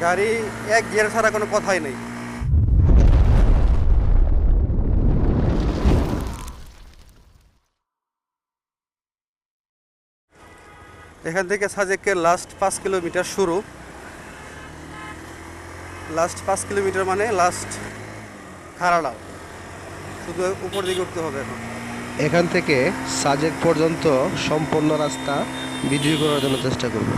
গাড়ি এক গিয়ার ছাড়া কোনো কথাই নেই। এখান থেকে সাজেকের লাস্ট 5 কিলোমিটার শুরু। লাস্ট 5 কিলোমিটার মানে লাস্ট খারাড়াও, শুধু উপর দিকে উঠতে হবে এখন। এখান থেকে সাজেক পর্যন্ত সম্পূর্ণ রাস্তা ভিডিও করার জন্য চেষ্টা করব।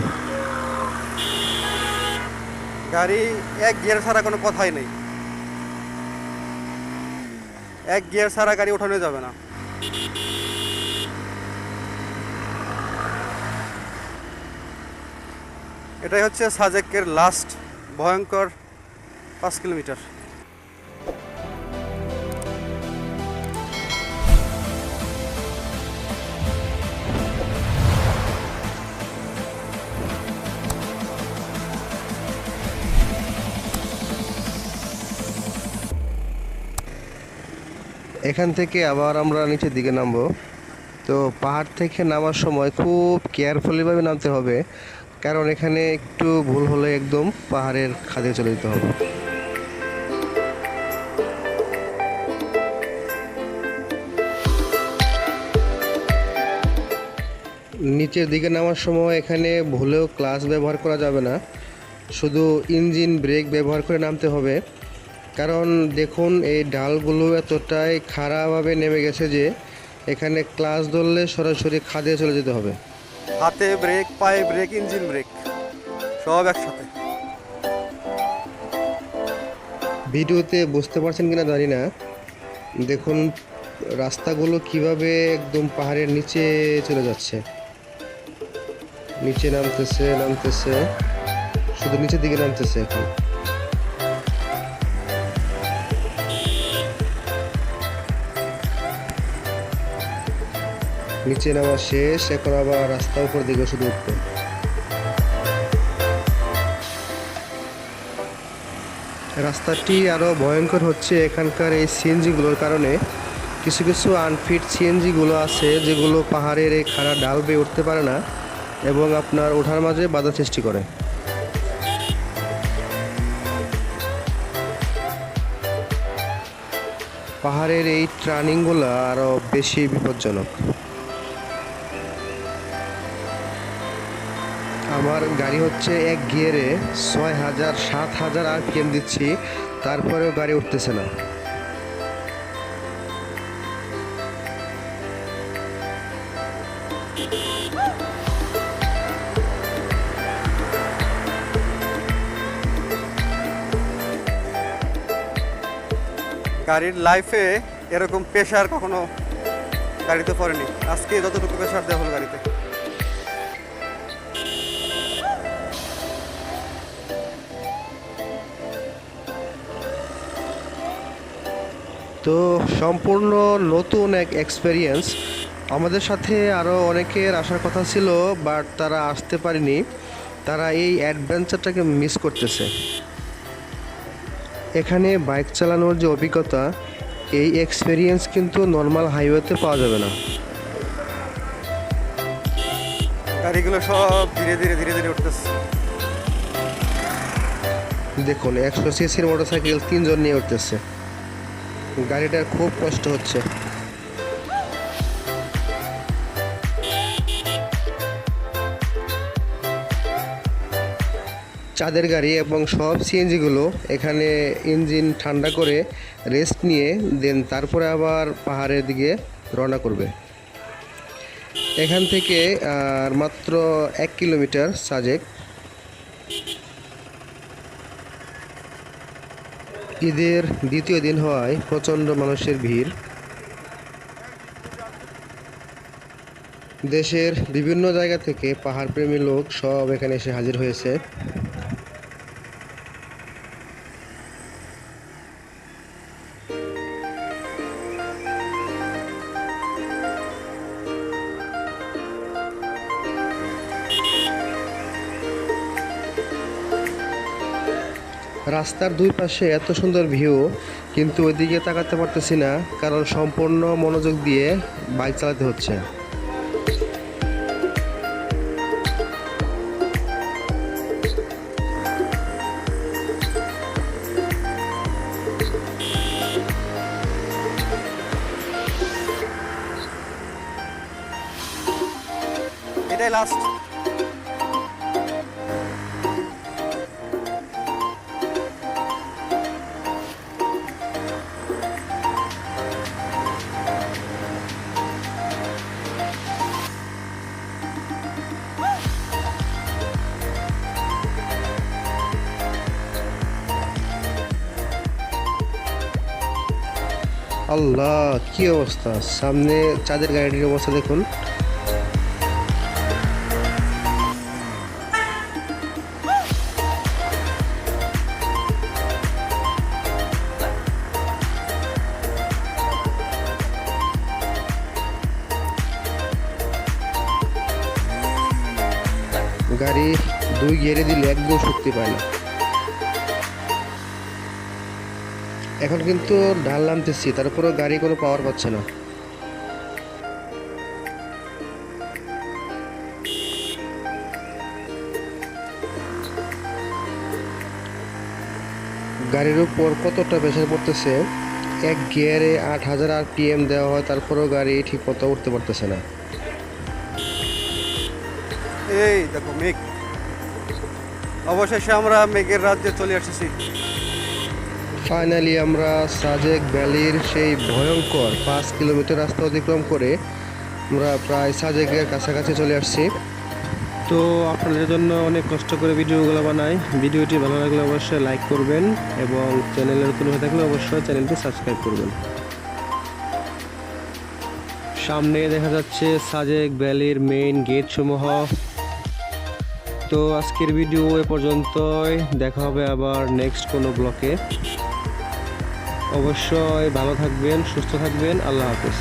গাড়ি এক গিয়ার ছাড়া কোনো কথাই নেই। এক গিয়ার ছাড়া গাড়ি ওঠানো যাবে না। এটাই হচ্ছে সাজেকের লাস্ট ভয়ঙ্কর 5 কিলোমিটার। এখান থেকে আবার আমরা নিচের দিকে নামবো। তো পাহাড় থেকে নামার সময় খুব কেয়ারফুলিভাবে নামতে হবে, কারণ এখানে একটু ভুল হলে একদম পাহাড়ের খাদে চলে যেতে হবে। নিচের দিকে নামার সময় এখানে ভুলেও ক্লাচ ব্যবহার করা যাবে না, শুধু ইঞ্জিন ব্রেক ব্যবহার করে নামতে হবে। কারণ দেখুন এই ডালগুলো এতটাই খাড়াভাবে নেমে গেছে যে এখানে ক্লাচ ধরলে সরাসরি খাদে চলে যেতে হবে। হাতে ব্রেক, পায়ে ব্রেক, ইঞ্জিন ব্রেক সব একসাথে। ভিডিওতে বুঝতে পারছেন কিনা জানি না, দেখুন রাস্তাগুলো কিভাবে একদম পাহাড়ের নিচে চলে যাচ্ছে। নিচে নামতেছে নামতেছে, শুধু নিচের দিকে নামতেছে। এখন নিচে নামা শেষ, এখন আবার রাস্তা উপর দিকে শুধু উঠবে। রাস্তাটি আরও ভয়ঙ্কর হচ্ছে এখানকার এই সিএনজিগুলোর কারণে। কিছু কিছু আনফিট সিএনজিগুলো আছে যেগুলো পাহাড়ের এই খাড়া ডাল বেয়ে উঠতে পারে না এবং আপনার ওঠার মাঝে বাধা সৃষ্টি করে। পাহাড়ের এই টার্নিংগুলো আরও বেশি বিপজ্জনক। আমার গাড়ি হচ্ছে এক গিয়ারে 6000-7000 আরপিএম দিচ্ছি, তারপরেও গাড়ি উঠতেছে না। গাড়ির লাইফে এরকম প্রেশার কখনো গাড়িতে পড়েনি। আজকে যতটুকু প্রেশার দেওয়া হলো গাড়িতে। তো সম্পূর্ণ নতুন এক এক্সপেরিয়েন্স। আমাদের সাথে আরও অনেকের আসার কথা ছিল, বাট তারা আসতে পারেনি। তারা এই অ্যাডভেঞ্চারটাকে মিস করতেছে। এখানে বাইক চালানোর যে অভিজ্ঞতা, এই এক্সপেরিয়েন্স কিন্তু নর্মাল হাইওয়েতে পাওয়া যাবে না। গাড়িগুলো সব ধীরে ধীরে ধীরে ধীরে উঠতেছে। দেখুন 100 সিসির মোটরসাইকেল 3 জন নিয়ে উঠতেছে। গাড়িটার খুব কষ্ট হচ্ছে। চাঁদের গাড়ি এবং সব সিএনজিগুলো এখানে ইঞ্জিন ঠান্ডা করে রেস্ট নিয়ে দেন তারপরে আবার পাহাড়ের দিকে রওনা করবে। এখান থেকে আর মাত্র 1 কিলোমিটার সাজেক। ঈদের দ্বিতীয় দিন হওয়ায় প্রচণ্ড মানুষের ভিড়। দেশের বিভিন্ন জায়গা থেকে পাহাড়প্রেমী লোক সব এখানে এসে হাজির হয়েছে। রাস্তার দুই পাশে এত সুন্দর ভিউ, কিন্তু ওইদিকে তাকাতে পারতেছি না, কারণ সম্পূর্ণ মনোযোগ দিয়ে বাইক চালাতে হচ্ছে। এটাই লাস্ট। আল্লাহ কি অবস্থা, সামনে চাঁদের গাড়িটির অবস্থা দেখুন। গাড়ি 2 গিয়ারে দিলে একদম শক্তি পায় না। এখন কিন্তু ঢাল নামতেছি, তারপরেও গাড়ি কোনো পাওয়ার পাচ্ছে না। গাড়ির উপর কতটা প্রেশার পড়তেছে, 1 গিয়ারে 8000 RPM দেওয়া হয়, তারপরেও গাড়ি ঠিক মতো উঠতে পারতেছে না। এই দেখো মেঘ, অবশেষে আমরা মেঘের রাজ্যে চলে এসেছি। ফাইনালি আমরা সাজেক ভ্যালির সেই ভয়ঙ্কর 5 কিলোমিটার রাস্তা অতিক্রম করে আমরা প্রায় সাজেকের কাছাকাছি চলে আসছি। তো আপনাদের জন্য অনেক কষ্ট করে ভিডিওগুলো বানাই। ভিডিওটি ভালো লাগলে অবশ্যই লাইক করবেন এবং চ্যানেলে নতুন হয়ে থাকলে অবশ্যই চ্যানেলটি সাবস্ক্রাইব করবেন। সামনে দেখা যাচ্ছে সাজেক ভ্যালির মেইন গেট সমূহ। তো আজকের ভিডিও এ পর্যন্তই, দেখা হবে আবার নেক্সট কোনো ব্লকে। অবশ্যই ভালো থাকবেন, সুস্থ থাকবেন। আল্লাহ হাফেজ।